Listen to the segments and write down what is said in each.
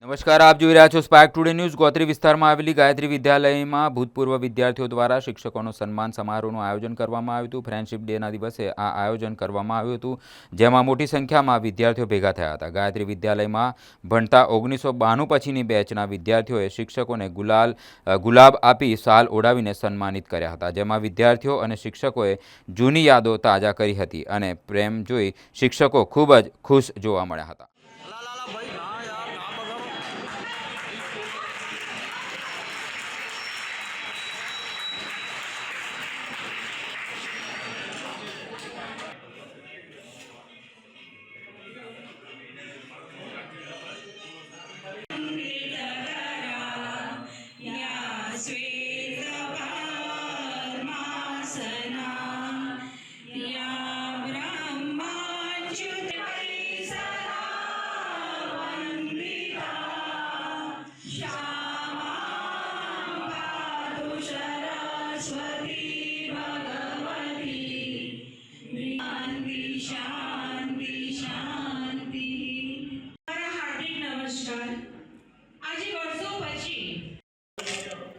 નમસ્કાર, આપ જોઈ રહ્યા છો સ્પાર્ક ટુડે ન્યૂઝ। ગોત્રી વિસ્તારમાં આવેલી ગાયત્રી વિદ્યાલયમાં ભૂતપૂર્વ વિદ્યાર્થીઓ દ્વારા શિક્ષકોનો સન્માન સમારોહનું આયોજન કરવામાં આવ્યું હતું। ફ્રેન્ડશિપ ડેના દિવસે આ આયોજન કરવામાં આવ્યું હતું, જેમાં મોટી સંખ્યામાં વિદ્યાર્થીઓ ભેગા થયા હતા। ગાયત્રી વિદ્યાલયમાં ભણતા 1992 પછીની બેચના વિદ્યાર્થીઓએ શિક્ષકોને ગુલાબ આપી શાલ ઓઢાવીને સન્માનિત કર્યા હતા, જેમાં વિદ્યાર્થીઓ અને શિક્ષકોએ જૂની યાદો તાજા કરી હતી અને પ્રેમ જોઈ શિક્ષકો ખૂબ જ ખુશ જોવા મળ્યા હતા।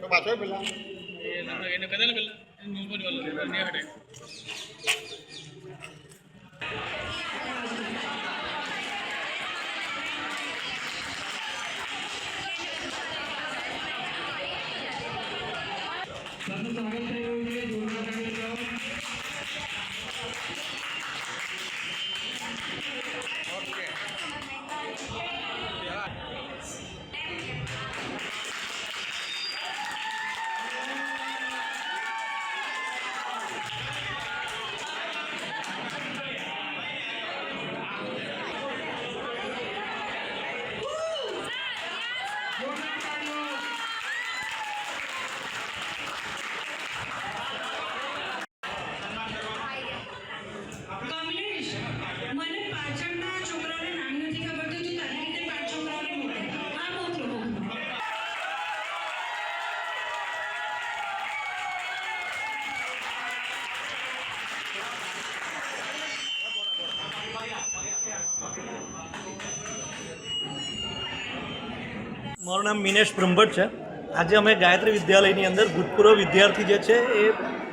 પાછો પેલા એને કદાલ પેલા ન્યૂઝ પર વાળો ને હટે મારું નામ મિનેશ બ્રહ્મભટ્ટ છે। આજે અમે ગાયત્રી વિદ્યાલયની અંદર ભૂતપૂર્વ વિદ્યાર્થી જે છે એ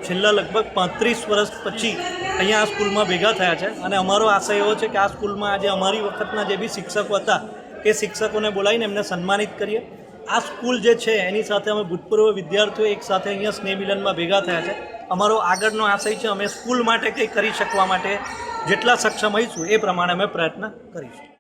છેલ્લા લગભગ 35 વર્ષ પછી અહીંયા આ સ્કૂલમાં ભેગા થયા છે અને અમારો આશય એવો છે કે આ સ્કૂલમાં આજે અમારી વખતના જે બી શિક્ષકો હતા એ શિક્ષકોને બોલાવીને એમને સન્માનિત કરીએ। આ સ્કૂલ જે છે એની સાથે અમે ભૂતપૂર્વ વિદ્યાર્થીઓ એક સાથે અહીંયા સ્નેહ મિલનમાં ભેગા થયા છે। અમારો આગળનો આશય છે અમે સ્કૂલ માટે કંઈ કરી શકવા માટે જેટલા સક્ષમ હોઈશું એ પ્રમાણે અમે પ્રયત્ન કરીશું।